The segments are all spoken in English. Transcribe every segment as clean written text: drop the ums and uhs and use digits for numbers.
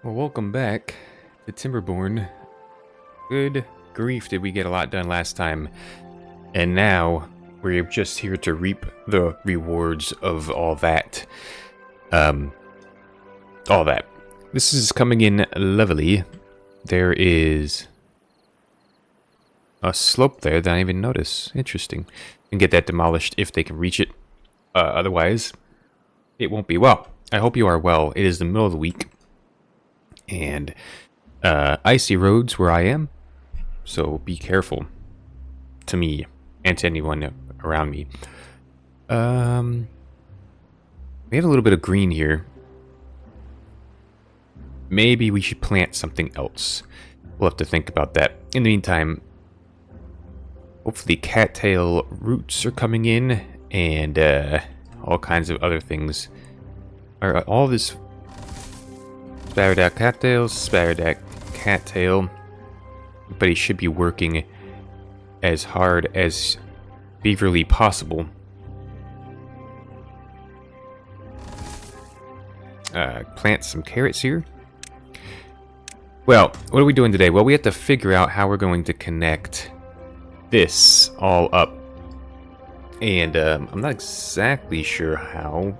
Well, welcome back to Timberborn. Good grief, did we get a lot done last time. And now, we're just here to reap the rewards of all that. All that. This is coming in lovely. There is a slope there that I didn't even notice. Interesting. And get that demolished if they can reach it. Otherwise, it won't be. Well, I hope you are well. It is the middle of the week. And icy roads where I am, so be careful to me and to anyone around me. We have a little bit of green here. Maybe we should plant something else. We'll have to think about that. In the meantime, hopefully cattail roots are coming in and all kinds of other things. All this Sparrowdack cattail, but he should be working as hard as beaverly possible. Plant some carrots here. Well, what are we doing today? Well, we have to figure out how we're going to connect this all up. And I'm not exactly sure how.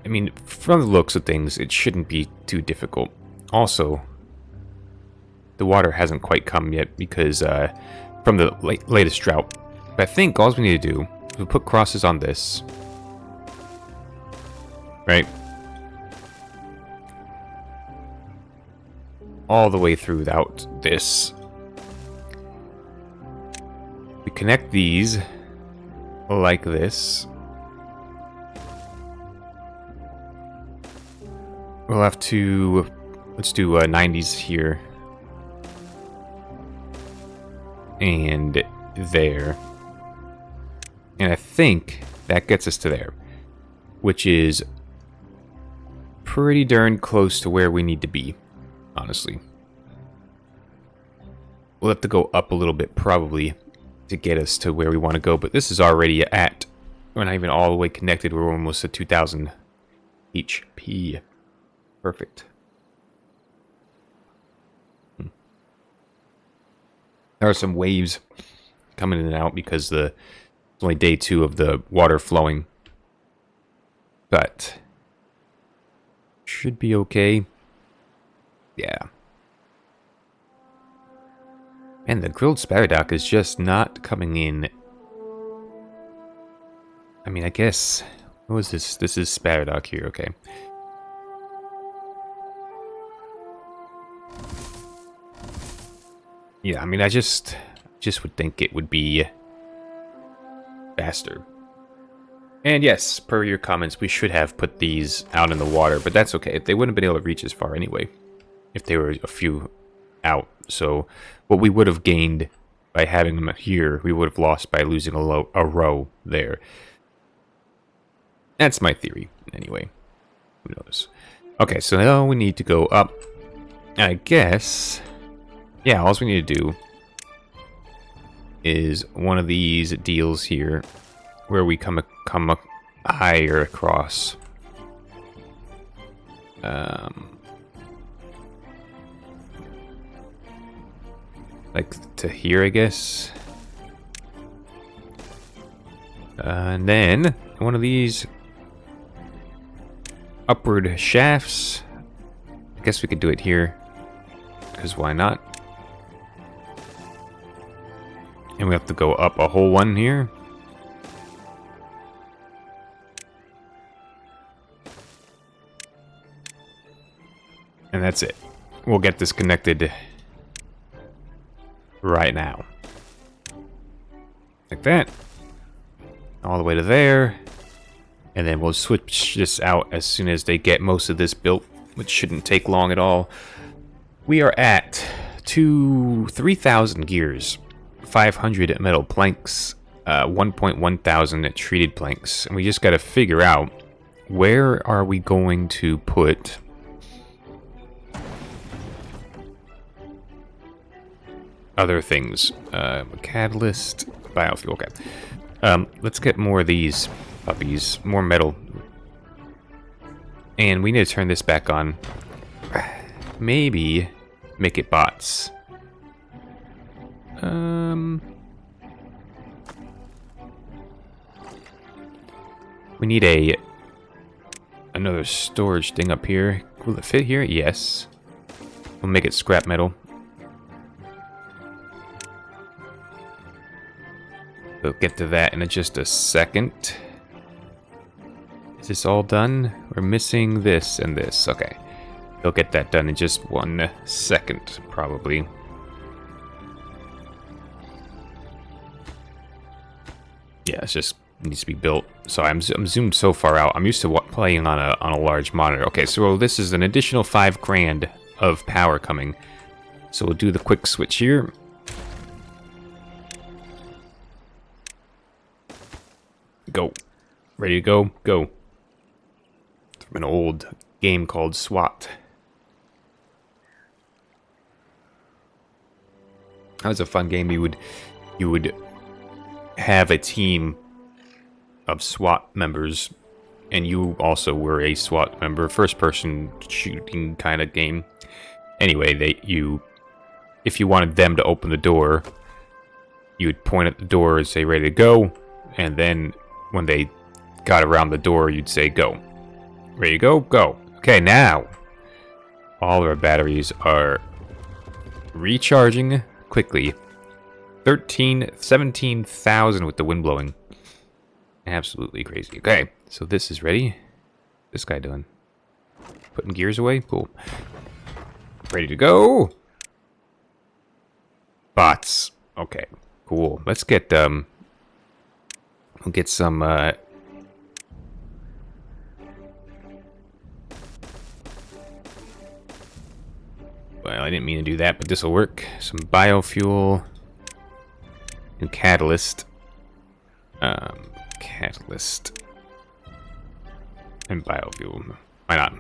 I mean, from the looks of things, it shouldn't be too difficult. Also, the water hasn't quite come yet because from the latest drought. But I think all we need to do is we put crosses on this. Right? All the way throughout this. We connect these like this. We'll have to, let's do 90s here. And there. And I think that gets us to there. Which is pretty darn close to where we need to be, honestly. We'll have to go up a little bit probably to get us to where we want to go. But this is already at, we're not even all the way connected. We're almost at 2,000 HP. Perfect. There are some waves coming in and out because it's only day 2 of the water flowing. But should be okay. Yeah. And the grilled sparrowdock is just not coming in. I mean, I guess, what was this? This is sparrowdock here, okay. Yeah, I mean, I just would think it would be faster. And yes, per your comments, we should have put these out in the water, but that's okay. They wouldn't have been able to reach as far anyway, if they were a few out. So what we would have gained by having them here, we would have lost by losing a row there. That's my theory, anyway. Who knows? Okay, so now we need to go up. I guess... yeah, all we need to do is one of these deals here where we come higher across. Like to here, I guess. And then one of these upward shafts. I guess we could do it here, because why not? And we have to go up a whole one here. And that's it. We'll get this connected right now. Like that. All the way to there. And then we'll switch this out as soon as they get most of this built, which shouldn't take long at all. We are at 3,000 gears. 500 metal planks, 1.1 thousand treated planks, and we just got to figure out where are we going to put other things. Catalyst, biofuel. Okay, let's get more of these puppies, more metal. And we need to turn this back on. Maybe make it bots. We need another storage thing up here. Will it fit here? Yes. We'll make it scrap metal. We'll get to that in just a second. Is this all done? We're missing this and this. Okay. We'll get that done in just 1 second, probably. Yeah, it just needs to be built. So I'm zoomed so far out. I'm used to playing on a large monitor. Okay, so this is an additional 5 grand of power coming. So we'll do the quick switch here. Go. Ready to go? Go. It's from an old game called SWAT. That was a fun game. You would have a team of SWAT members, and you also were a SWAT member. First person shooting kind of game. Anyway, if you wanted them to open the door, you would point at the door and say ready to go, and then when they got around the door, you'd say go. Ready to go? Go. Okay, now all our batteries are recharging quickly. 17,000 with the wind blowing. Absolutely crazy. Okay, so this is ready. This guy doing? Putting gears away? Cool. Ready to go. Bots. Okay, cool. Let's get we'll get some well, I didn't mean to do that, but this will work. Some biofuel and catalyst. Catalyst and biofuel. Why not?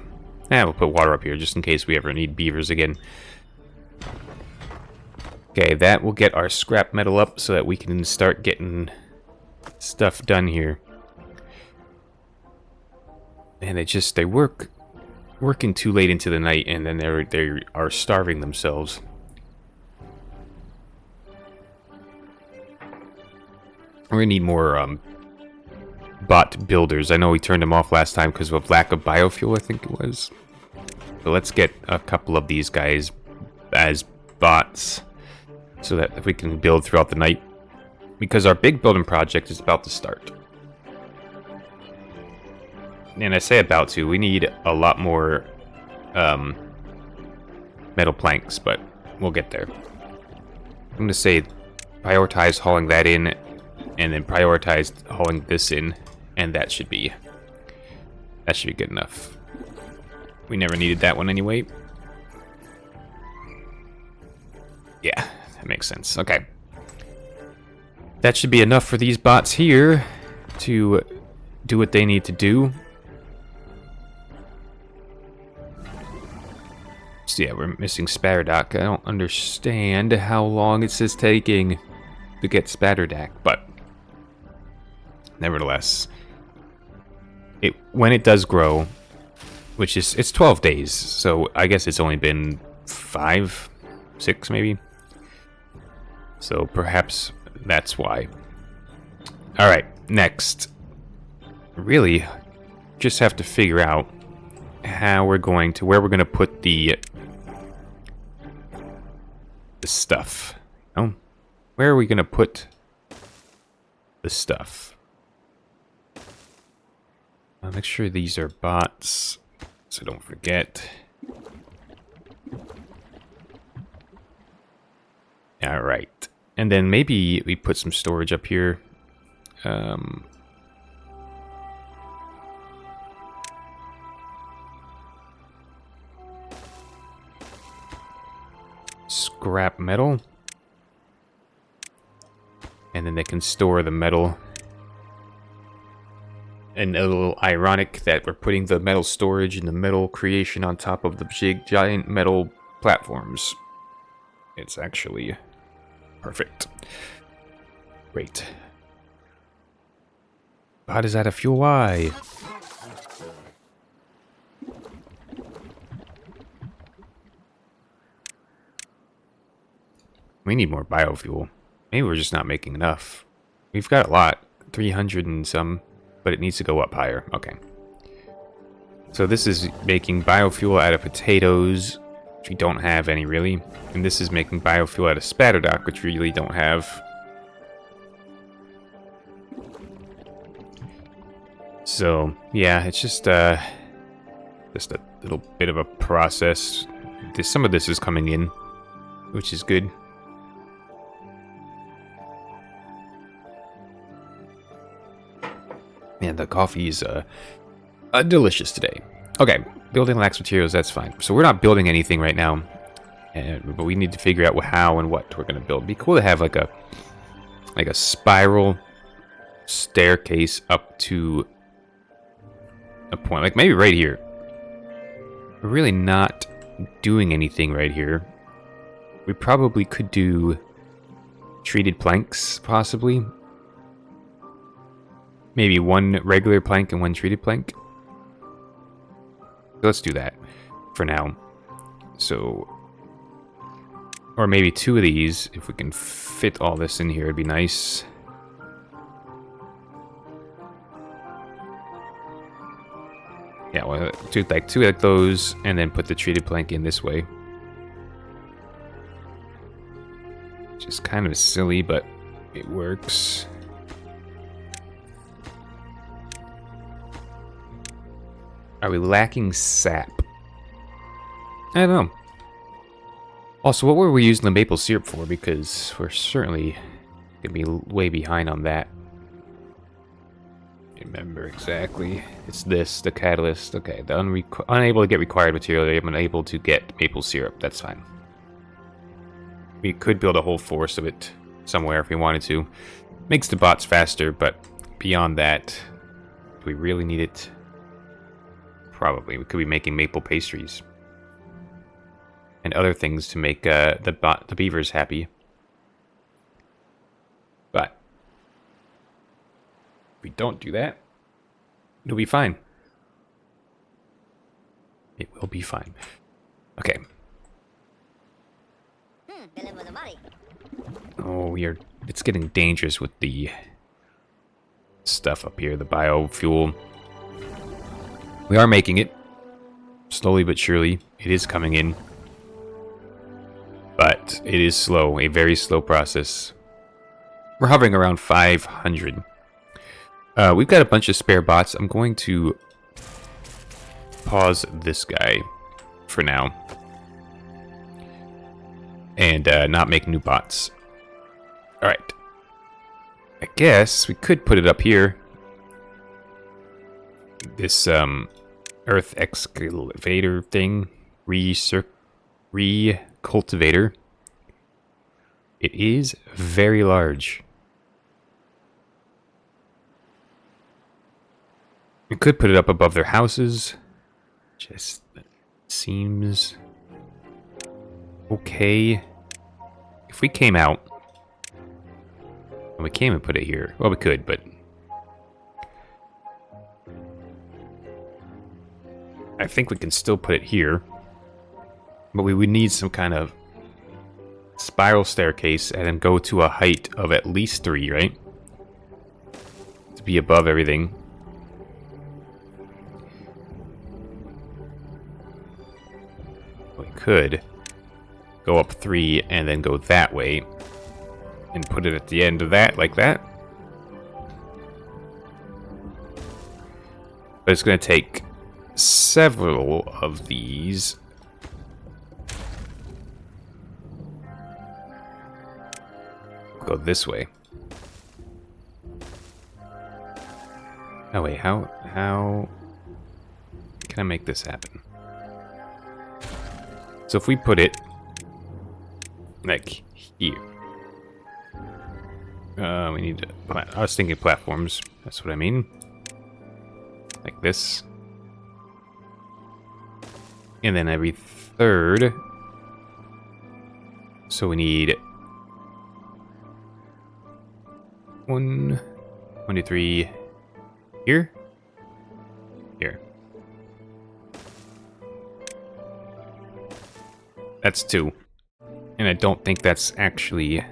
Yeah, we'll put water up here just in case we ever need beavers again. Okay, that will get our scrap metal up so that we can start getting stuff done here. And they working too late into the night, and then they are starving themselves. We're gonna need more bot builders. I know we turned them off last time because of lack of biofuel, I think it was. So let's get a couple of these guys as bots so that we can build throughout the night. Because our big building project is about to start. And I say about to, we need a lot more metal planks, but we'll get there. I'm going to say prioritize hauling that in, and then prioritize hauling this in, and that should be good enough. We never needed that one anyway. Yeah, that makes sense. Okay. That should be enough for these bots here to do what they need to do. So yeah, we're missing Spatterdock. I don't understand how long it's just taking to get Spatterdock, but nevertheless, when it does grow, which is it's 12 days, so I guess it's only been 5, 6 maybe. So perhaps that's why. All right, next. Really, just have to figure out where we're going to put the stuff. Oh, where are we going to put the stuff? I'll make sure these are bots, so don't forget. All right, and then maybe we put some storage up here. Scrap metal, and then they can store the metal. And a little ironic that we're putting the metal storage and the metal creation on top of the giant metal platforms. It's actually perfect. Great. How does that a fuel? Why? We need more biofuel. Maybe we're just not making enough. We've got a lot. 300 and some. But it needs to go up higher. Okay. So this is making biofuel out of potatoes, which we don't have any really. And this is making biofuel out of spatterdock, which we really don't have. So, yeah, it's just a little bit of a process. Some of this is coming in, which is good. And the coffee is delicious today. Okay, building lacks materials, that's fine. So we're not building anything right now, but we need to figure out how and what we're going to build. It'd be cool to have like a spiral staircase up to a point, like maybe right here. We're really not doing anything right here. We probably could do treated planks, possibly. Maybe one regular plank and one treated plank. Let's do that for now. So, or maybe two of these, if we can fit all this in here, it'd be nice. Yeah, well, two like those, and then put the treated plank in this way. Which is kind of silly, but it works. Are we lacking sap? I don't know. Also, what were we using the maple syrup for? Because we're certainly gonna be way behind on that. Remember exactly. It's this, the catalyst. Okay, the unable to get required material. I'm unable to get maple syrup. That's fine. We could build a whole forest of it somewhere if we wanted to. Makes the bots faster, but beyond that, do we really need it? Probably. We could be making maple pastries. And other things to make the beavers happy. But if we don't do that, it'll be fine. It will be fine. Okay. Oh, it's getting dangerous with the stuff up here, the biofuel. We are making it. Slowly but surely. It is coming in. But it is slow. A very slow process. We're hovering around 500. We've got a bunch of spare bots. I'm going to pause this guy for now. And not make new bots. Alright. I guess we could put it up here. This earth excavator thing, recultivator. It is very large. We could put it up above their houses. Just seems okay. If we came out, and we came and put it here. Well, we could, but I think we can still put it here, but we would need some kind of spiral staircase and then go to a height of at least 3, right? To be above everything. We could go up 3 and then go that way and put it at the end of that, like that. But it's going to take several of these. Go this way. Oh wait, how can I make this happen? So if we put it like here. We need to I was thinking platforms. That's what I mean. Like this. And then every third. So we need 1, 2, 3. Here? Here. That's 2. And I don't think that's actually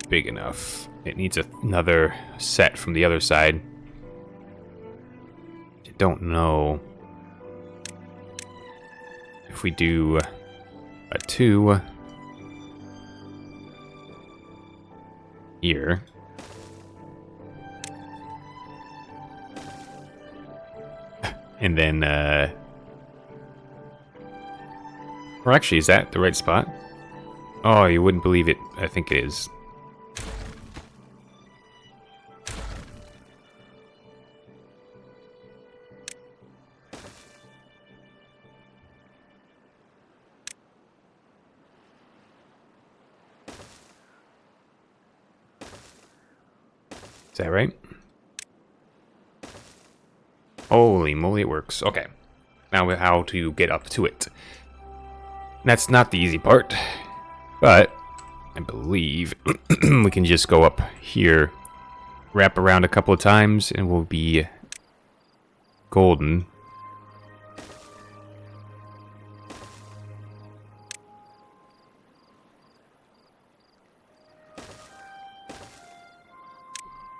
big enough. It needs another set from the other side. I don't know if we do a 2 here. And then, or actually, is that the right spot? Oh, you wouldn't believe it. I think it is. Is that right? Holy moly, it works. Okay. Now how to get up to it. That's not the easy part, but I believe we can just go up here, wrap around a couple of times, and we'll be golden.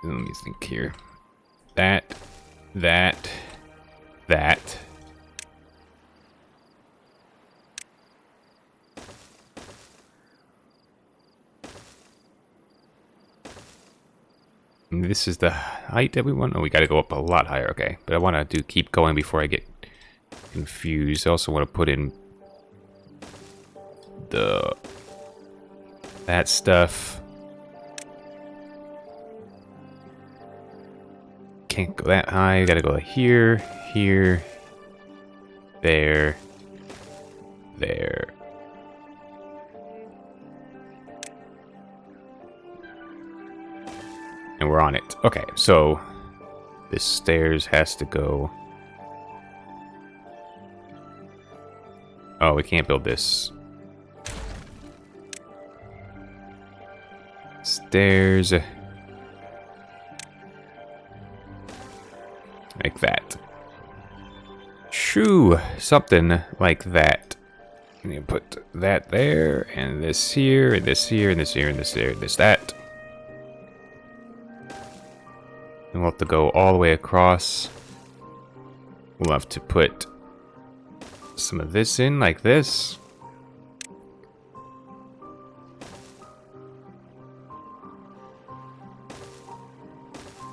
Let me think here. That. And this is the height that we want. Oh, we got to go up a lot higher. Okay, but I want to keep going before I get confused. I also want to put in that stuff. Can't go that high. We gotta go here, here, there, there. And we're on it. Okay, so this stairs has to go. Oh, we can't build this. Stairs. Like that. Shoo! Something like that. And you put that there, and this here, and this here, and this here, and this here, and this that. And we'll have to go all the way across. We'll have to put some of this in, like this.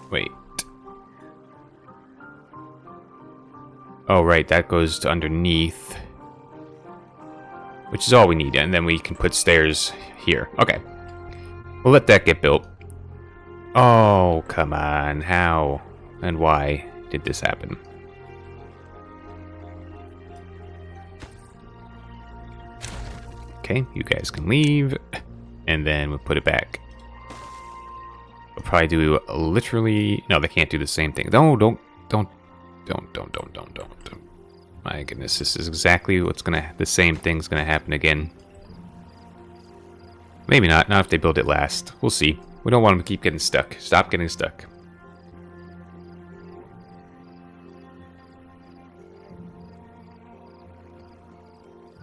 Wait. Oh, right, that goes to underneath. Which is all we need, and then we can put stairs here. Okay. We'll let that get built. Oh, come on. How and why did this happen? Okay, you guys can leave. And then we'll put it back. We'll probably do literally... No, they can't do the same thing. No, don't. My goodness, this is exactly what's the same thing's gonna happen again. Maybe not if they build it last. We'll see. We don't want them to keep getting stuck. Stop getting stuck.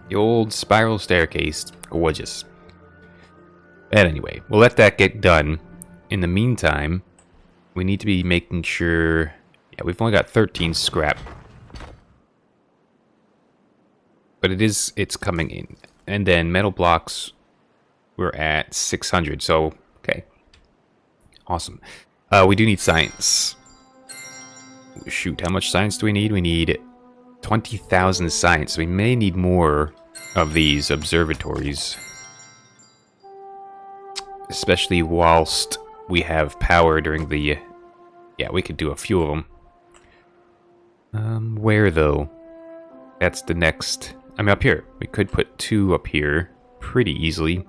The old spiral staircase. Gorgeous. But anyway, we'll let that get done. In the meantime, we need to be making sure... Yeah, we've only got 13 scrap. But it's coming in. And then metal blocks, we're at 600. So, okay. Awesome. We do need science. Shoot, how much science do we need? We need 20,000 science. We may need more of these observatories. Especially whilst we have power during the... Yeah, we could do a few of them. Where though? That's the next... I mean, up here. We could put 2 up here pretty easily.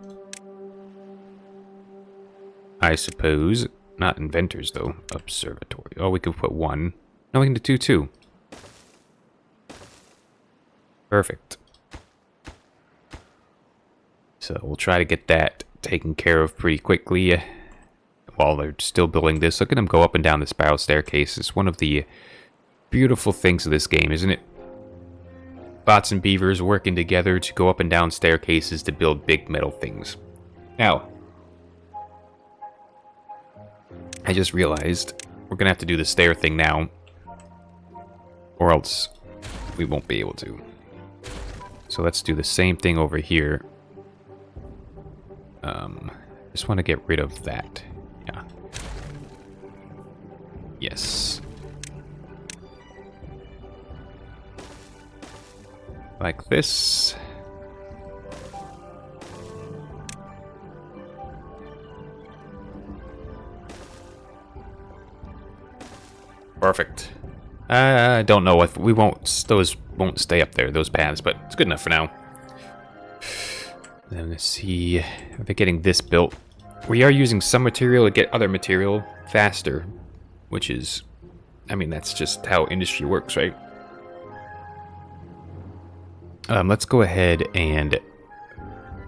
I suppose. Not inventors, though. Observatory. Oh, we could put 1. No, we can do 2, too. Perfect. So, we'll try to get that taken care of pretty quickly. While they're still building this. Look at them go up and down the spiral staircase. It's one of the beautiful things of this game, isn't it? bots and beavers working together to go up and down staircases to build big metal things. Now, I just realized we're gonna have to do the stair thing now, or else we won't be able to. So let's do the same thing over here. Just want to get rid of that. Yeah. Yes. Like this. Perfect. I don't know if we won't, those won't stay up there, those paths, but it's good enough for now. Then let's see, are they getting this built? We are using some material to get other material faster, which is, I mean, that's just how industry works, right? Let's go ahead and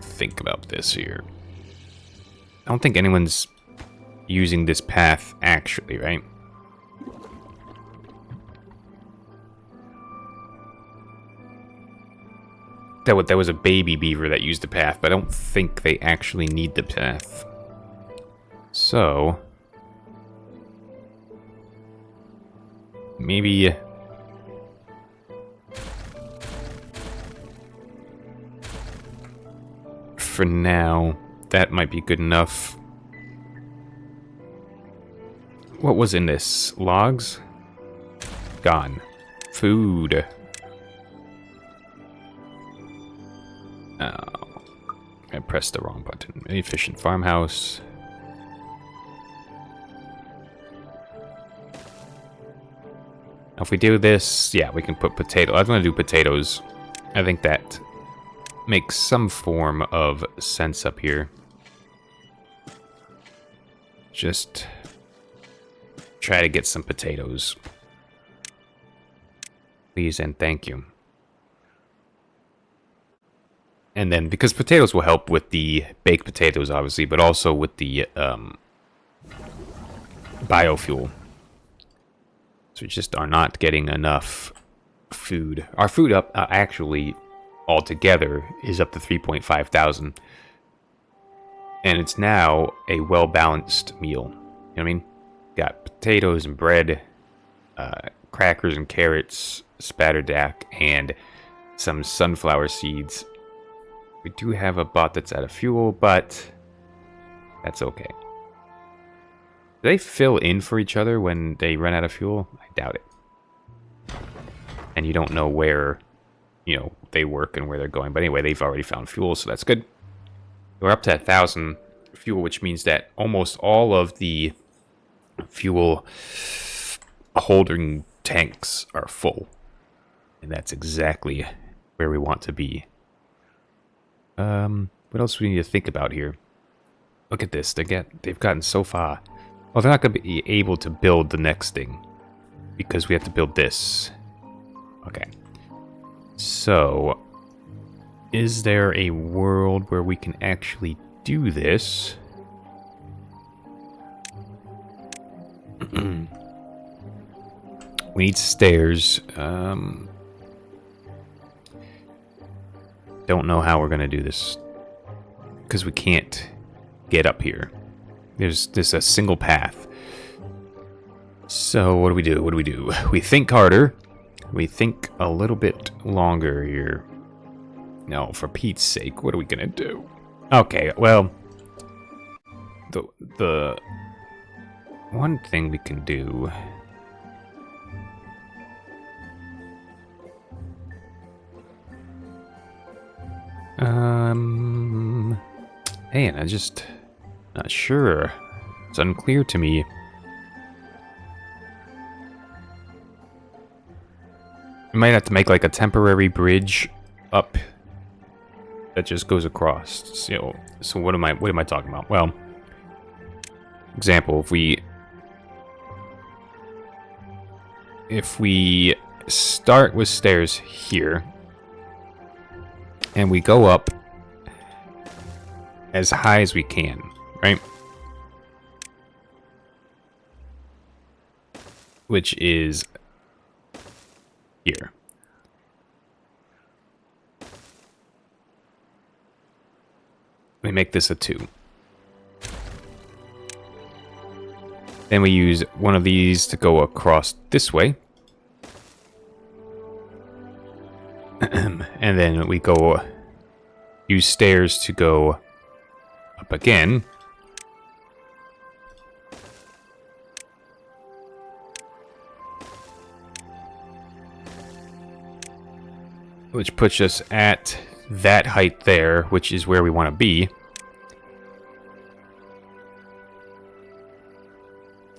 think about this here. I don't think anyone's using this path actually, right? That was a baby beaver that used the path, but I don't think they actually need the path. So maybe for now that might be good enough. What was in this? Logs? Gone. Food. Oh, I pressed the wrong button. Efficient farmhouse. Now if we do this, yeah, we can put potato. I was going to do potatoes. I think that makes some form of sense up here. Just try to get some potatoes. Please and thank you. And then, because potatoes will help with the baked potatoes, obviously, but also with the biofuel. So we just are not getting enough food. Our food up, actually, altogether, is up to 3.5 thousand. And it's now a well-balanced meal. You know what I mean? Got potatoes and bread, crackers and carrots, spatterdack, and some sunflower seeds. We do have a bot that's out of fuel, but that's okay. Do they fill in for each other when they run out of fuel? I doubt it. And you don't know where, you know, they work and where they're going. But anyway, they've already found fuel, so that's good. We're up to 1,000 fuel, which means that almost all of the fuel holding tanks are full. And that's exactly where we want to be. What else do we need to think about here? Look at this. They've gotten so far. Well, they're not going to be able to build the next thing because we have to build this. Okay. So, is there a world where we can actually do this? We need stairs. Don't know how we're going to do this because we can't get up here. There's a single path. So what do we do? What do we do? We think harder. We think a little bit longer here. No, for Pete's sake, what are we going to do? Okay, well, the one thing we can do... Man, I'm just not sure. It's unclear to me. We might have to make like a temporary bridge up that just goes across. So what am I talking about? Well, example, if we start with stairs here and we go up as high as we can, right? Which is here. We make this a 2. Then we use one of these to go across this way. And then we go use stairs to go up again. Which puts us at that height there, which is where we want to be.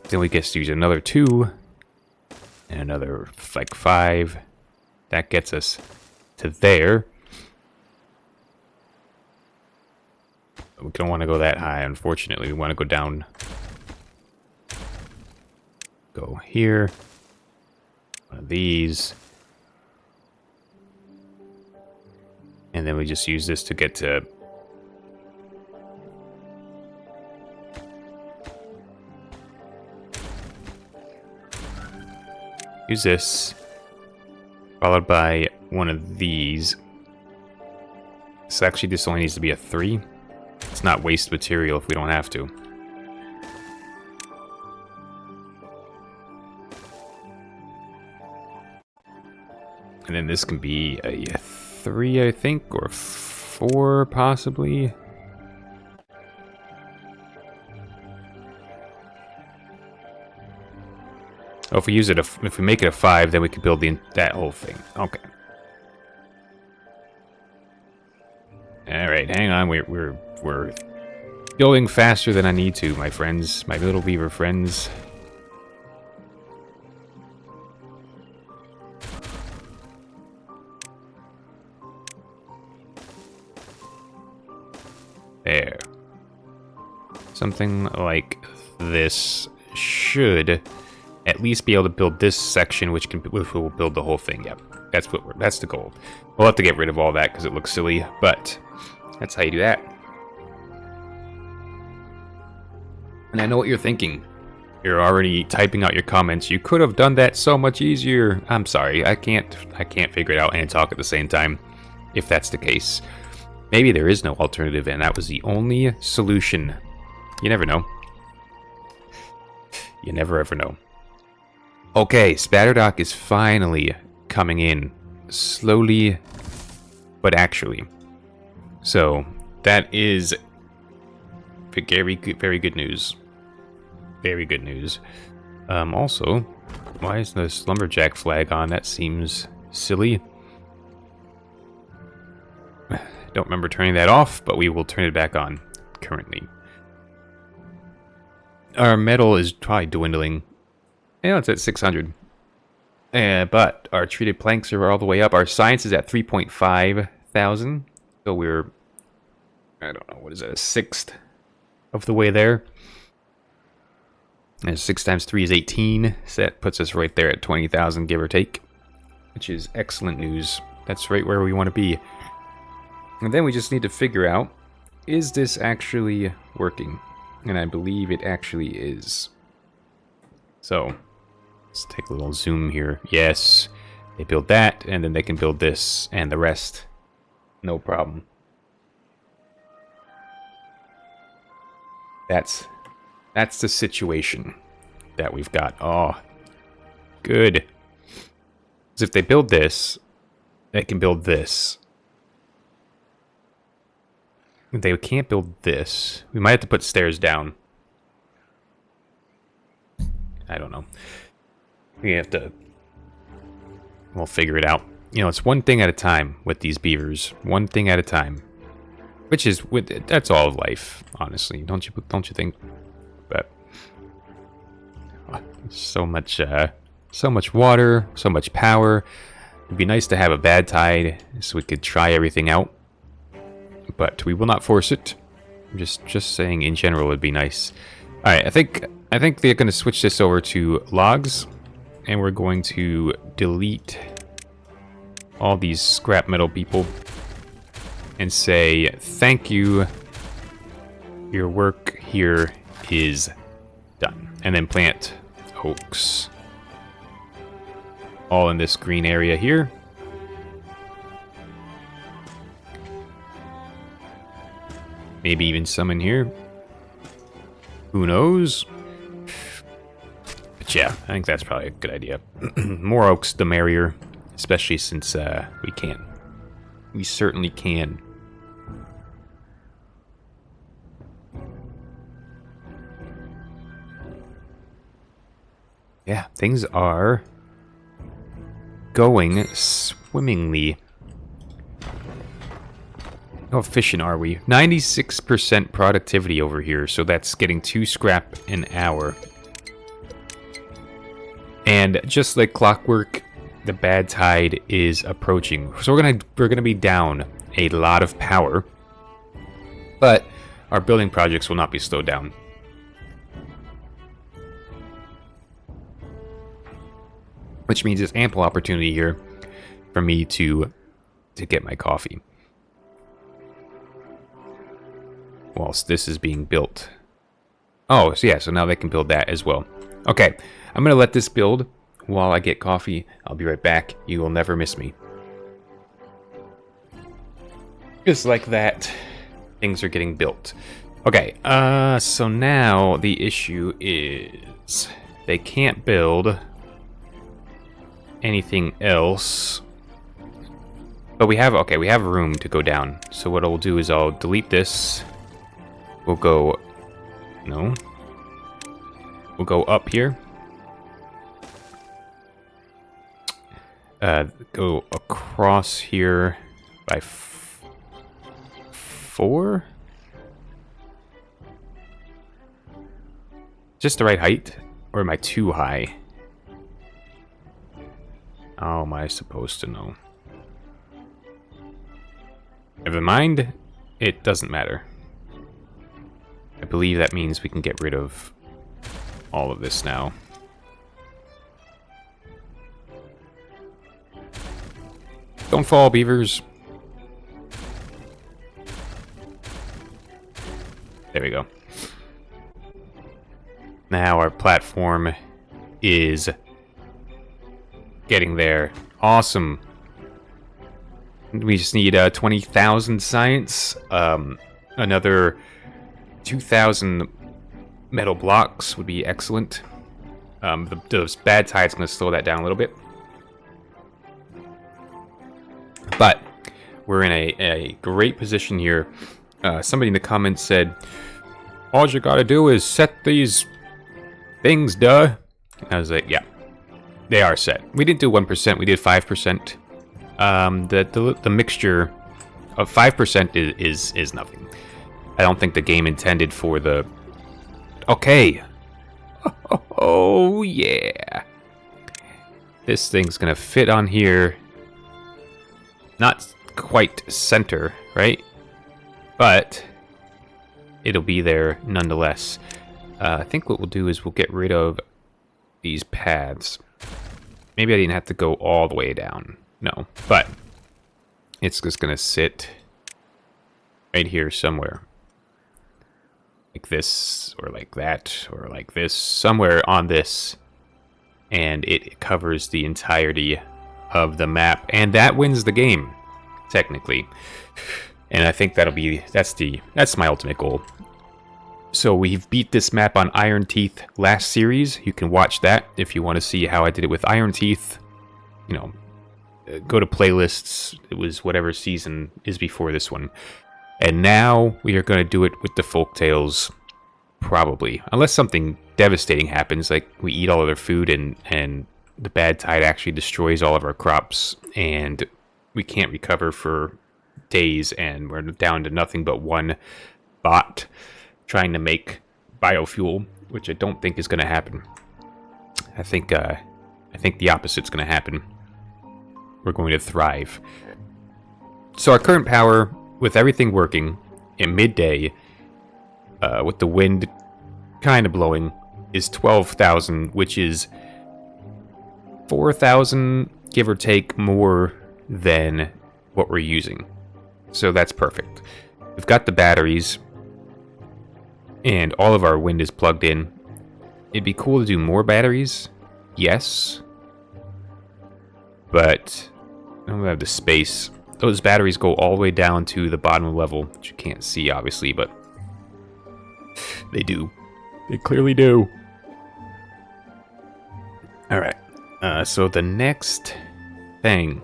Then we get to use another 2. And another, like, 5. That gets us to there. We don't want to go that high, unfortunately. We want to go down. Go here. One of these. And then we just use this to get to... Use this. Followed by one of these. So actually this only needs to be a 3. It's not waste material if we don't have to. And then this can be a 3, I think, or 4 possibly. Oh, if we use it, if we make it a 5, then we can build that whole thing. Okay. All right, hang on. We're building faster than I need to, my friends, my little beaver friends. There. Something like this should at least be able to build this section, which will build the whole thing. Yep, that's the goal. We'll have to get rid of all that because it looks silly, but that's how you do that. And I know what you're thinking. You're already typing out your comments. You could have done that so much easier. I'm sorry, I can't figure it out and talk at the same time. If that's the case, maybe there is no alternative, and that was the only solution. You never know. You never ever know. Okay, Spatterdock is finally coming in, slowly, but actually. So that is very good news. Very good news. Also, why is this lumberjack flag on? That seems silly. Don't remember turning that off, but we will turn it back on currently. Our metal is probably dwindling. Yeah, it's at 600. But our treated planks are all the way up. Our science is at 3.5 thousand. So we're, I don't know, what is that, a sixth of the way there. And 6 times 3 is 18. So that puts us right there at 20,000, give or take. Which is excellent news. That's right where we want to be. And then we just need to figure out, is this actually working? And I believe it actually is. So, let's take a little zoom here. Yes, they build that, and then they can build this, and the rest, no problem. That's the situation that we've got. Oh, good. Because if they build this, they can build this. If they can't build this, we might have to put stairs down. I don't know. We have to... We'll figure it out. You know, it's one thing at a time with these beavers. One thing at a time. Which is, that's all of life, honestly. Don't you think? But... so much water, so much power. It'd be nice to have a bad tide so we could try everything out. But we will not force it. I'm just saying in general it'd be nice. Alright, I think they're going to switch this over to logs. And we're going to delete all these scrap metal people. And say, thank you. Your work here is done. And then plant oaks. All in this green area here. Maybe even some in here. Who knows? But yeah, I think that's probably a good idea. More oaks, the merrier. Especially since we can. We certainly can. Yeah, things are going swimmingly. How efficient are we? 96% productivity over here, so that's getting 2 scrap an hour. And just like clockwork, the bad tide is approaching. So we're gonna be down a lot of power, but our building projects will not be slowed down. Which means there's ample opportunity here for me to get my coffee. Whilst this is being built. Oh, so yeah, so now they can build that as well. Okay, I'm going to let this build while I get coffee. I'll be right back. You will never miss me. Just like that, things are getting built. Okay, so now the issue is they can't build anything else. But we have room to go down. So what I'll do is I'll delete this. We'll go up here. Go across here by 4. Just the right height, or am I too high? How am I supposed to know? Never mind. It doesn't matter. I believe that means we can get rid of all of this now. Don't fall, beavers. There we go. Now our platform is getting there. Awesome. We just need 20,000 science. Another 2,000 metal blocks would be excellent. The bad tide's going to slow that down a little bit. But we're in a great position here. Somebody in the comments said, all you gotta do is set these things, duh. I was like, yeah, they are set. We didn't do 1%, we did 5%. The mixture of 5% is nothing. I don't think the game intended for the... Okay. Oh, yeah. This thing's gonna fit on here. Not quite center, right? But it'll be there nonetheless. I think what we'll do is we'll get rid of these paths. Maybe I didn't have to go all the way down. No, but it's just gonna sit right here somewhere. Like this, or like that, or like this. Somewhere on this. And it covers the entirety of the map. And that wins the game, technically. And I think that's my ultimate goal. So we've beat this map on Iron Teeth last series. You can watch that if you want to see how I did it with Iron Teeth. You know, go to playlists. It was whatever season is before this one. And now we are going to do it with the Folktales, probably. Unless something devastating happens, like we eat all of their food and the bad tide actually destroys all of our crops. And we can't recover for days, and we're down to nothing but one bot trying to make biofuel, which I don't think is going to happen. I think the opposite's going to happen. We're going to thrive. So our current power, with everything working in midday, with the wind kind of blowing, is 12,000, which is 4,000, give or take, more than what we're using. So that's perfect. We've got the batteries, and all of our wind is plugged in. It'd be cool to do more batteries, yes, but I don't have the space. Those batteries go all the way down to the bottom level, which you can't see, obviously, but They do. They clearly do. Alright. So the next thing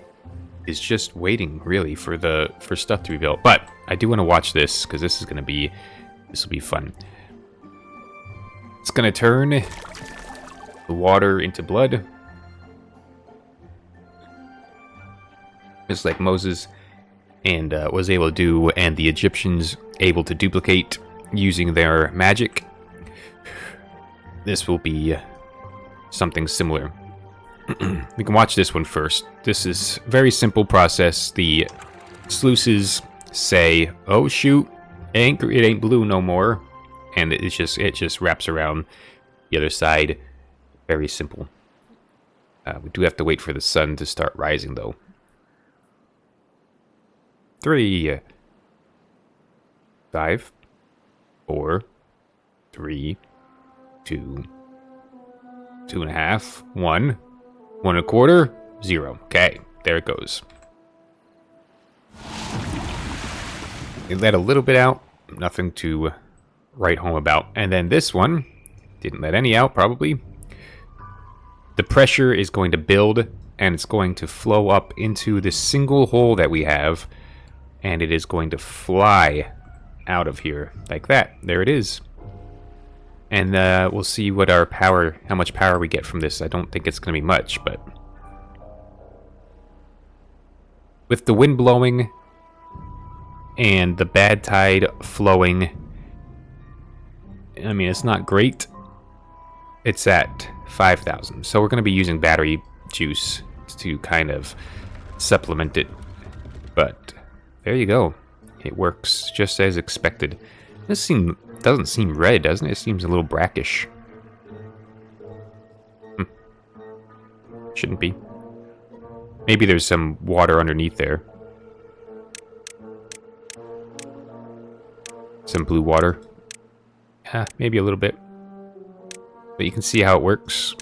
is just waiting, really, for stuff to be built. But I do want to watch this, because this will be fun. It's gonna turn the water into blood. Just like Moses and was able to do, and the Egyptians able to duplicate using their magic. This will be something similar. We can watch this one first. This is a very simple process. The sluices say, "Oh shoot, it ain't blue no more," and it just wraps around the other side. Very simple. We do have to wait for the sun to start rising, though. 3, 5, 4, 3, 2, 2.5, 1, 1.25, 0. Okay, there it goes. It let a little bit out, nothing to write home about. And then this one didn't let any out, probably. The pressure is going to build, and it's going to flow up into this single hole that we have, and it is going to fly out of here like that. There it is. And we'll see what our power, how much power we get from this. I don't think it's going to be much, but with the wind blowing and the bad tide flowing, I mean, it's not great. It's at 5,000. So we're going to be using battery juice to kind of supplement it. But there you go. It works just as expected. This doesn't seem red, doesn't it? It seems a little brackish. Shouldn't be. Maybe there's some water underneath there. Some blue water. Maybe a little bit. But you can see how it works.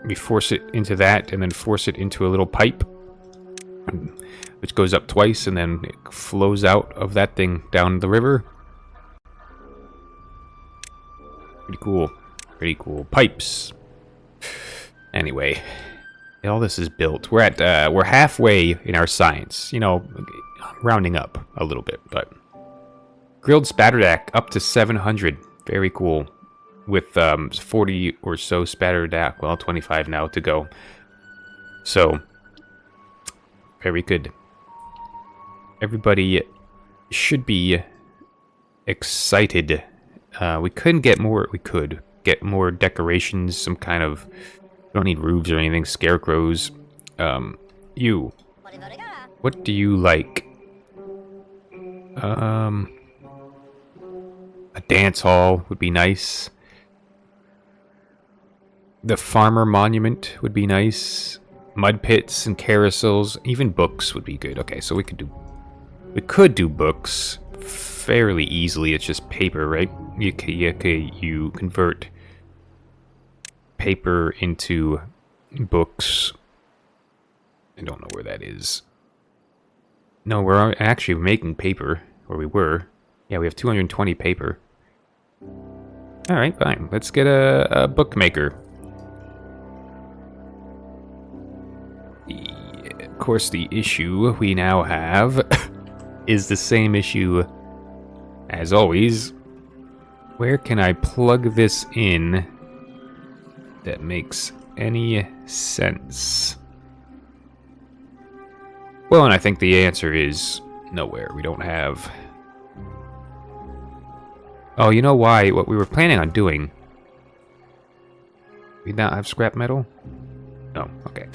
We force it into that, and then force it into a little pipe, which goes up twice, and then it flows out of that thing down the river. Pretty cool. Pretty cool. Pipes. Anyway, all this is built. We're halfway in our science. You know, rounding up a little bit, but grilled spatterdack up to 700. Very cool. With 40 or so spatterdack. Well, 25 now to go. So, very good. Everybody should be excited. We couldn't get more. We could get more decorations. Some kind of. We don't need roofs or anything. Scarecrows. You. What do you like? A dance hall would be nice. The farmer monument would be nice. Mud pits and carousels. Even books would be good. Okay, so we could do books fairly easily. It's just paper, right? You convert paper into books. I don't know where that is. No, we're actually making paper, or we were. Yeah, we have 220 paper. Alright, fine. Let's get a bookmaker. Of course, the issue we now have is the same issue as always. Where can I plug this in that makes any sense? Well, and I think the answer is nowhere. We don't have... Oh, you know why? What we were planning on doing... We not have scrap metal? No, okay.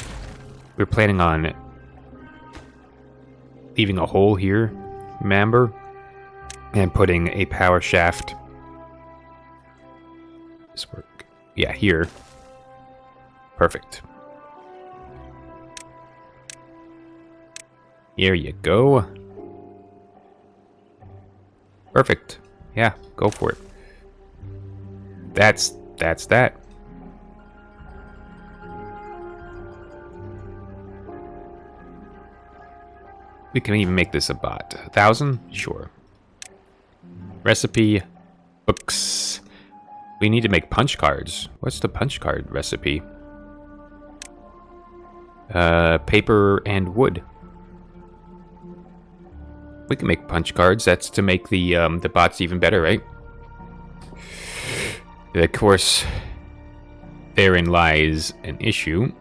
We were planning on leaving a hole here, remember? And putting a power shaft. This work. Yeah, here. Perfect. Here you go. Perfect. Yeah, go for it. That's that. We can even make this a bot. 1,000? Sure. Recipe. Books. We need to make punch cards. What's the punch card recipe? Paper and wood. We can make punch cards. That's to make the bots even better, right? Of course, therein lies an issue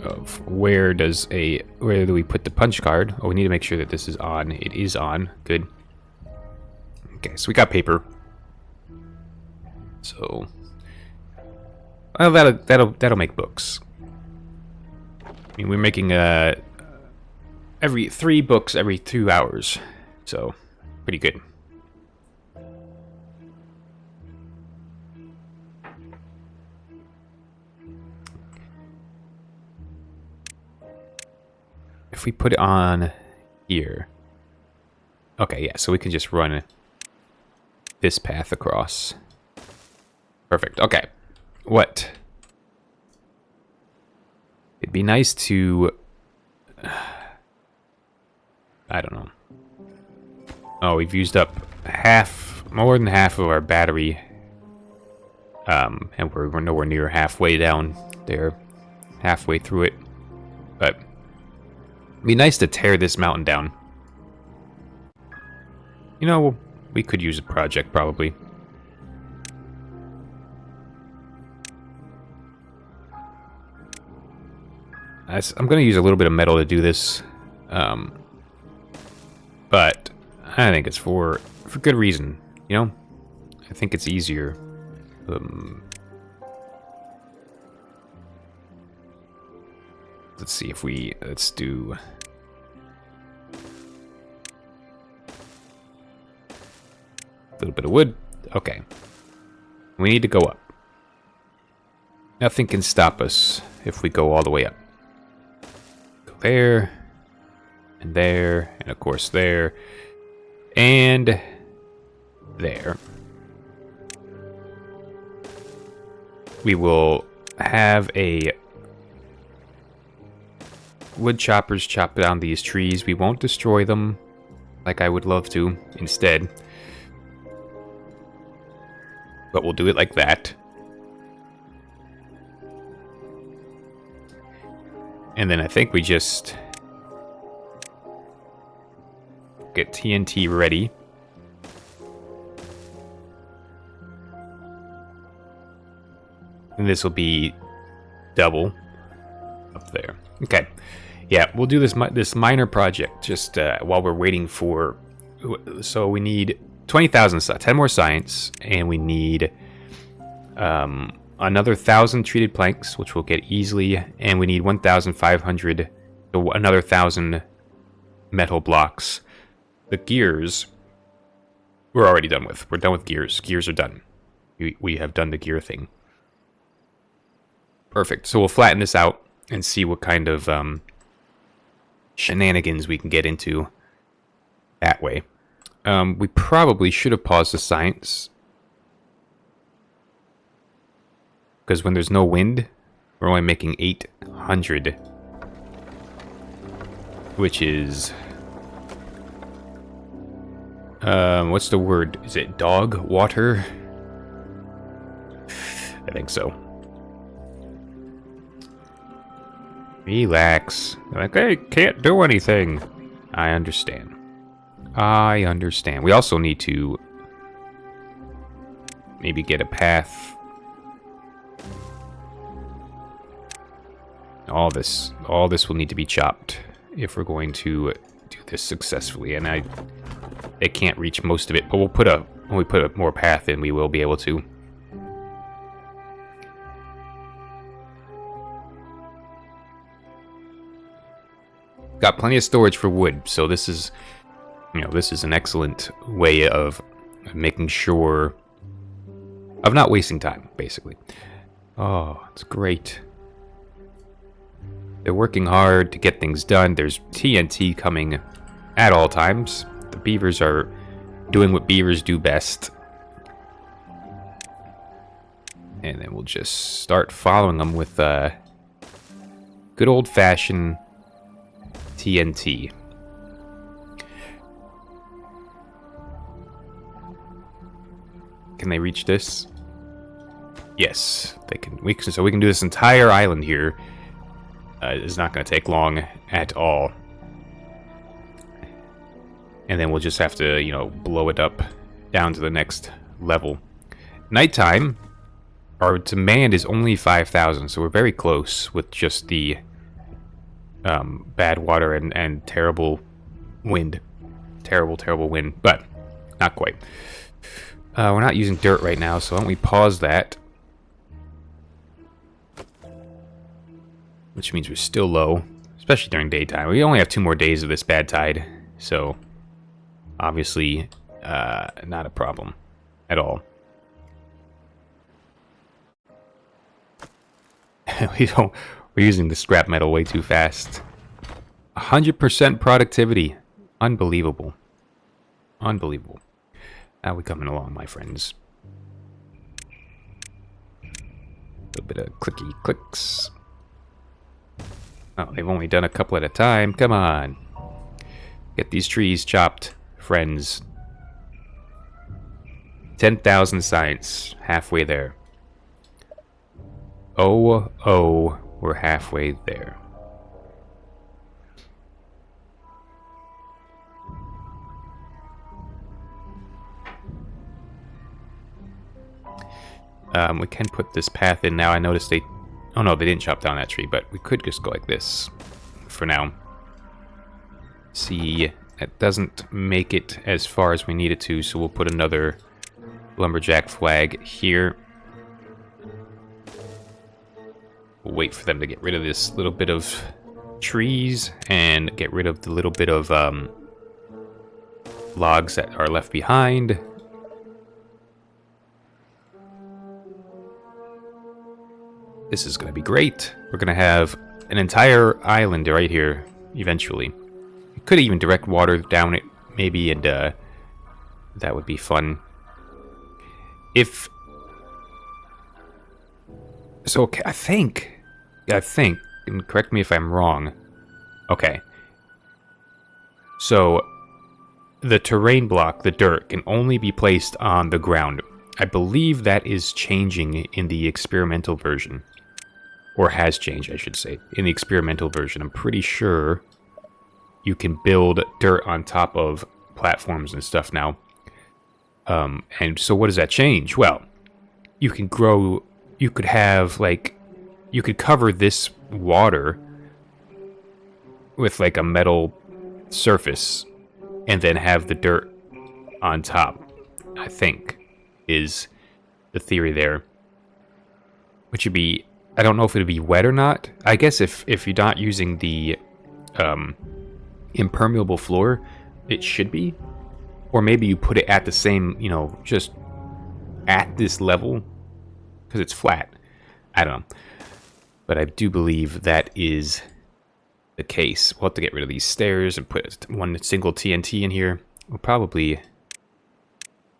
of where do we put the punch card? Oh, we need to make sure that this is on. It is on. Good. Okay, so we got paper. So, well, that'll make books. I mean, we're making every 3 books every 2 hours, so pretty good. If we put it on here, okay, yeah, so we can just run this path across. Perfect. Okay, what? It'd be nice to. I don't know. Oh, we've used up more than half of our battery. And we're nowhere near halfway down there. Halfway through it. But it'd be nice to tear this mountain down. You know, we could use a project probably. I'm going to use a little bit of metal to do this. But I think it's for good reason, you know? I think it's easier. Let's see if let's do... a little bit of wood. Okay. We need to go up. Nothing can stop us if we go all the way up. Go there. And there, and of course there, and there. We will have a wood choppers chop down these trees. We won't destroy them like I would love to instead. But we'll do it like that. And then I think we just get TNT ready. And this will be double up there. Okay. Yeah, we'll do this minor project just while we're waiting for... So we need 20,000, 10 more science, and we need another 1,000 treated planks, which we'll get easily, and we need 1,500, so another 1,000 metal blocks. The gears, we're already done with. We're done with gears. Gears are done. We have done the gear thing. Perfect. So we'll flatten this out and see what kind of shenanigans we can get into that way. We probably should have paused the science. Because when there's no wind, we're only making 800. Which is... what's the word? Is it dog water? I think so. Relax. They're like, hey, can't do anything. I understand. I understand. We also need to maybe get a path. All this will need to be chopped if we're going to do this successfully. And they can't reach most of it, but when we put a more path in, we will be able to. Got plenty of storage for wood, so this is an excellent way of making sure of not wasting time, basically. Oh, it's great. They're working hard to get things done. There's TNT coming at all times. The beavers are doing what beavers do best. And then we'll just start following them with good old-fashioned TNT. Can they reach this? Yes, they can. So we can do this entire island here. It's not going to take long at all. And then we'll just have to, you know, blow it up down to the next level. Nighttime, our demand is only 5,000, so we're very close with just the bad water and terrible wind. Terrible wind, but not quite. We're not using dirt right now, so why don't we pause that? Which means we're still low, especially during daytime. We only have 2 more days of this bad tide, so obviously not a problem at all. We're using the scrap metal way too fast. 100% productivity. Unbelievable. Unbelievable. How we coming along, my friends? A little bit of clicky clicks. Oh, they've only done a couple at a time. Come on. Get these trees chopped, friends. 10,000 science. Halfway there. Oh, we're halfway there. We can put this path in now. I noticed they... Oh no, they didn't chop down that tree, but we could just go like this for now. See, that doesn't make it as far as we need it to, so we'll put another lumberjack flag here. We'll wait for them to get rid of this little bit of trees and get rid of the little bit of logs that are left behind. This is going to be great. We're going to have an entire island right here, eventually. We could even direct water down it, maybe, and that would be fun. If... So, okay, I think, and correct me if I'm wrong. Okay. So, the terrain block, the dirt, can only be placed on the ground. I believe that is changing in the experimental version. Or has changed, I should say. In the experimental version, I'm pretty sure you can build dirt on top of platforms and stuff now. And so what does that change? Well, you can grow... You could have, like... You could cover this water with, like, a metal surface and then have the dirt on top, I think, is the theory there. Which would be... I don't know if it would be wet or not. I guess if you're not using the impermeable floor, it should be. Or maybe you put it at the same, you know, just at this level, because it's flat. I don't know. But I do believe that is the case. We'll have to get rid of these stairs and put one single TNT in here. We'll probably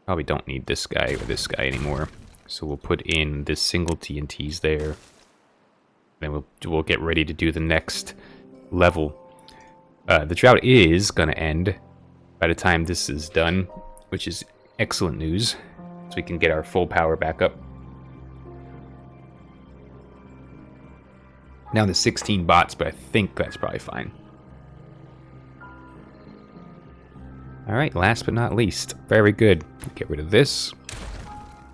don't need this guy or this guy anymore. So we'll put in this single TNTs there. Then we'll get ready to do the next level. The drought is going to end by the time this is done, which is excellent news. So we can get our full power back up. Now there's 16 bots, but I think that's probably fine. Alright, last but not least. Very good. Get rid of this.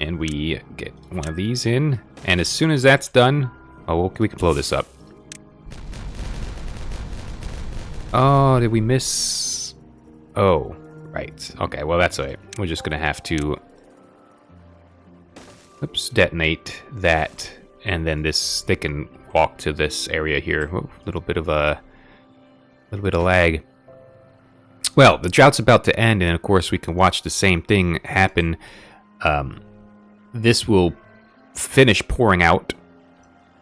And we get one of these in. And as soon as that's done... Oh, we can blow this up. Oh, did we miss... Oh, right. Okay, well that's alright. We're just gonna have to... Oops, detonate that. And then this... They can walk to this area here. A little bit of lag. Well, the drought's about to end, and of course we can watch the same thing happen. This will finish pouring out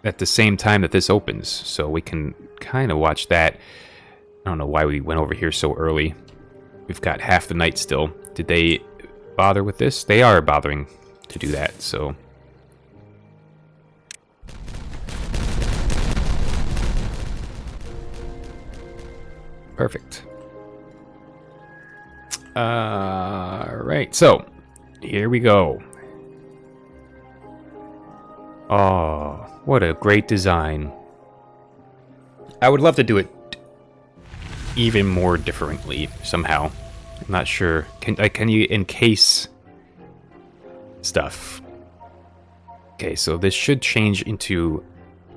at the same time that this opens, so we can kind of watch that. I don't know why we went over here so early. We've got half the night still. Did they bother with this? They are bothering to do that, so... Perfect. Alright, so here we go. Oh, what a great design. I would love to do it even more differently somehow. I'm not sure. Can you encase stuff? Okay, so this should change into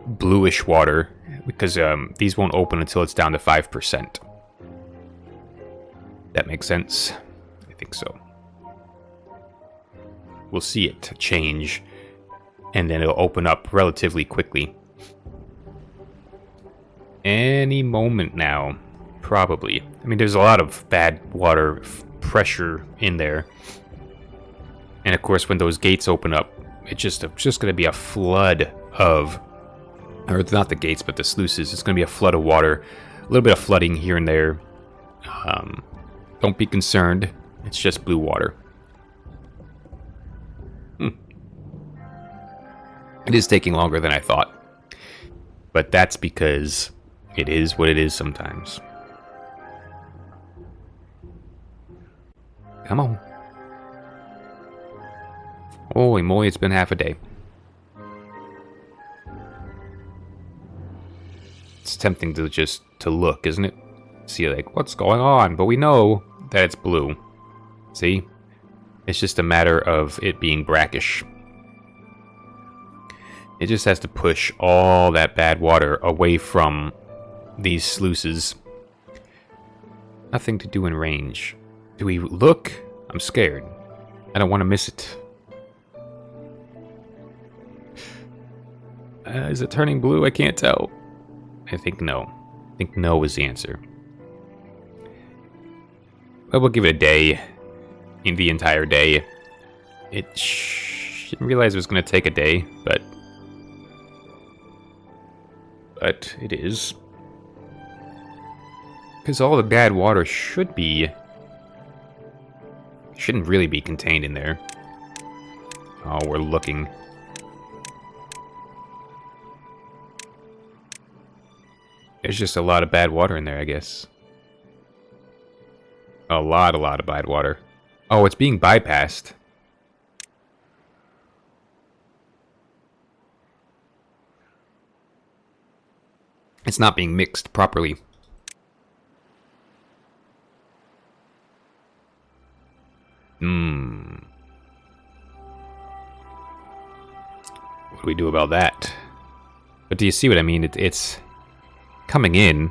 bluish water because these won't open until it's down to 5%. That makes sense? I think so. We'll see it change, and then it'll open up relatively quickly. Any moment now, probably. I mean, there's a lot of bad water pressure in there. And of course, when those gates open up, it's just going to be a flood of... Or not the gates, but the sluices. It's going to be a flood of water. A little bit of flooding here and there. Don't be concerned. It's just blue water. It is taking longer than I thought. But that's because it is what it is sometimes. Come on. Holy moly, it's been half a day. It's tempting to just to look, isn't it? See, like, what's going on? But we know that it's blue. See? It's just a matter of it being brackish. It just has to push all that bad water away from these sluices. Nothing to do in range. Do we look? I'm scared. I don't want to miss it. Is it turning blue? I can't tell. I think no. I think no is the answer. But we'll give it a day. In the entire day. Didn't realize it was going to take a day, but it is. Because all the bad water shouldn't really be contained in there. Oh, we're looking. There's just a lot of bad water in there, I guess. A lot of bad water. Oh, it's being bypassed. It's not being mixed properly. What do we do about that? But do you see what I mean? It's coming in.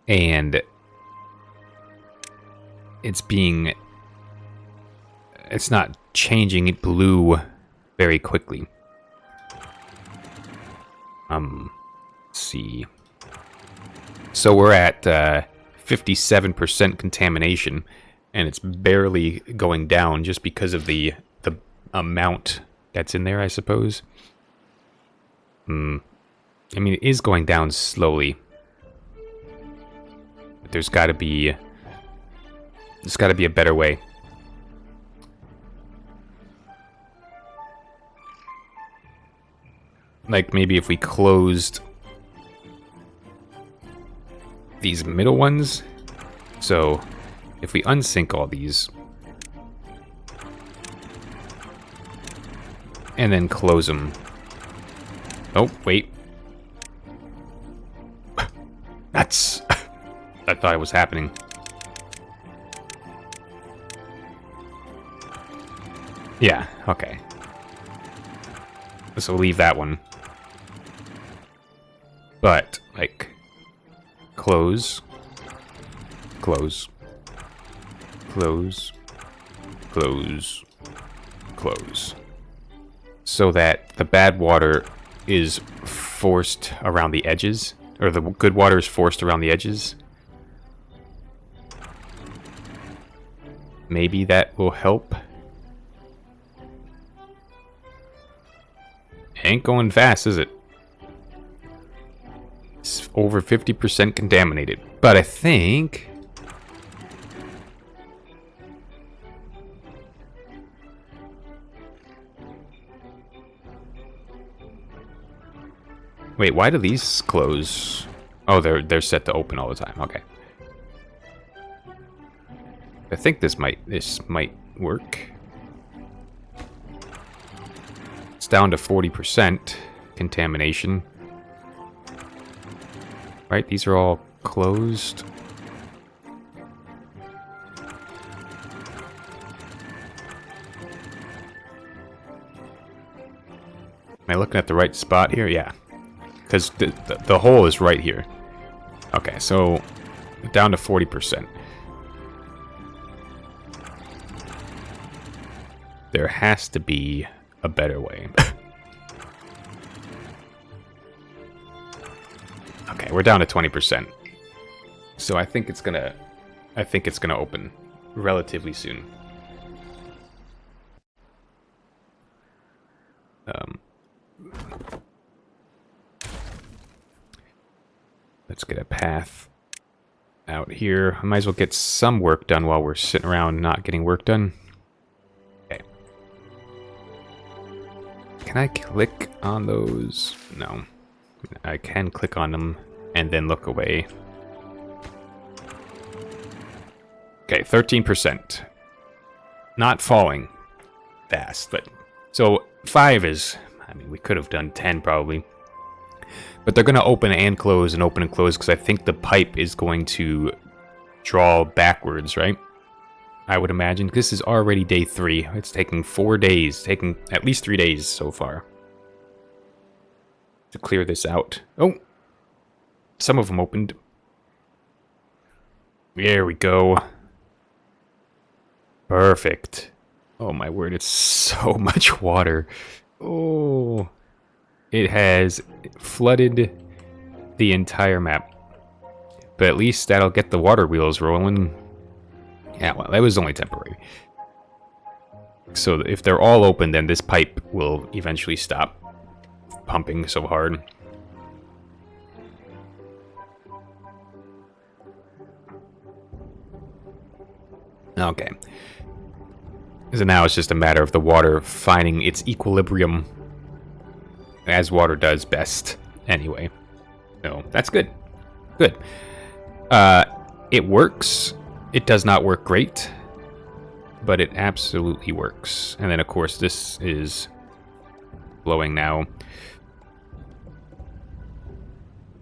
And it's not changing it blue very quickly. Let's see. So we're at 57% contamination, and it's barely going down just because of the amount that's in there, I suppose. I mean, it is going down slowly. But there's got to be a better way. Like maybe if we closed these middle ones. So if we unsync all these and then close them. Oh, wait. That's... I thought it was happening. Yeah, okay. So leave that one. But, like, close, close, close, close, close. So that the bad water is forced around the edges, or the good water is forced around the edges. Maybe that will help. Ain't going fast, is it? It's over 50% contaminated. But I think... Wait, why do these close? Oh, they're set to open all the time. Okay. I think this might work. down to 40% contamination. Right, these are all closed. Am I looking at the right spot here? Yeah. Because the hole is right here. Okay, so down to 40%. There has to be a better way. Okay, we're down to 20%. So I think it's gonna open relatively soon. Let's get a path out here. I might as well get some work done while we're sitting around not getting work done. Okay. Can I click on those? No. I can click on them and then look away. Okay, 13%. Not falling fast, but... So, 5 is... I mean, we could have done 10 probably. But they're going to open and close and open and close because I think the pipe is going to draw backwards, right? I would imagine. This is already day 3. It's taking 4 days. Taking at least 3 days so far to clear this out. Oh! Some of them opened. There we go. Perfect. Oh my word, it's so much water. Oh... It has flooded the entire map. But at least that'll get the water wheels rolling. Yeah, well, that was only temporary. So if they're all open, then this pipe will eventually stop pumping so hard. Okay. So now it's just a matter of the water finding its equilibrium. As water does best, anyway. So, that's good. Good. It works. It does not work great. But it absolutely works. And then, of course, this is blowing now.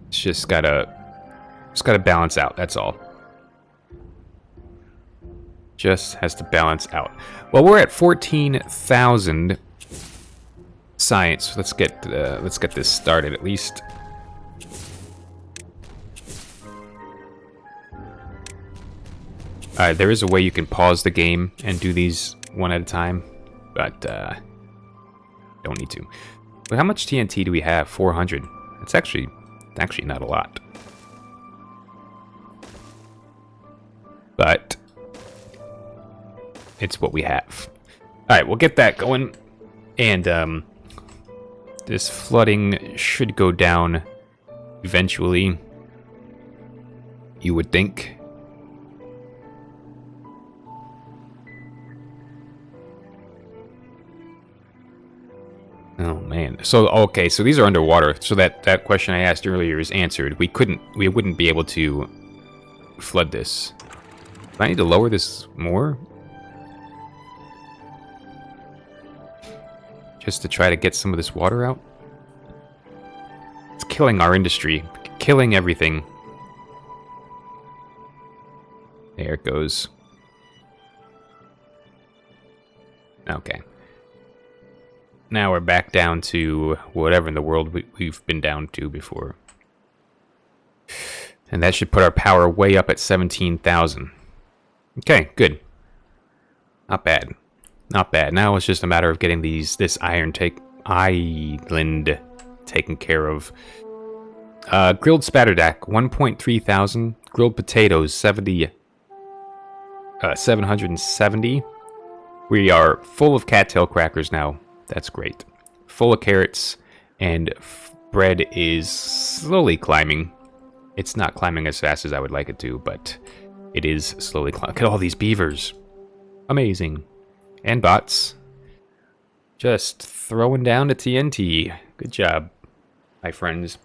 It's just gotta balance out, that's all. Just has to balance out. Well, we're at 14,000... science. Let's get this started at least. There is a way you can pause the game and do these one at a time, but don't need to. But how much TNT do we have? 400. It's actually not a lot. But it's what we have. All right, we'll get that going, and this flooding should go down eventually, you would think. Oh man. So okay, so these are underwater. So that question I asked earlier is answered. We wouldn't be able to flood this. Do I need to lower this more? Just to try to get some of this water out? It's killing our industry. Killing everything. There it goes. Okay. Now we're back down to whatever in the world we've been down to before. And that should put our power way up at 17,000. Okay, good. Not bad. Not bad. Now it's just a matter of getting this island taken care of. Grilled spatterdack, 1.3 thousand. Grilled potatoes, 770. We are full of cattail crackers now. That's great. Full of carrots, and bread is slowly climbing. It's not climbing as fast as I would like it to, but it is slowly climbing. Look at all these beavers. Amazing. And bots. Just throwing down the TNT. Good job, my friends.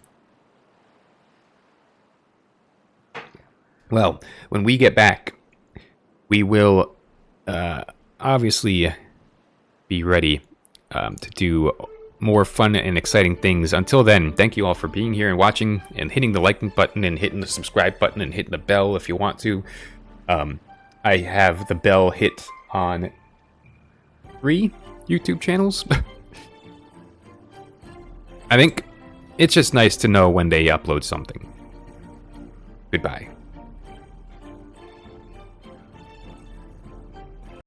Well, when we get back, we will obviously be ready to do more fun and exciting things. Until then, thank you all for being here and watching and hitting the liking button and hitting the subscribe button and hitting the bell if you want to. I have the bell hit on 3 YouTube channels. I think it's just nice to know when they upload something. Goodbye.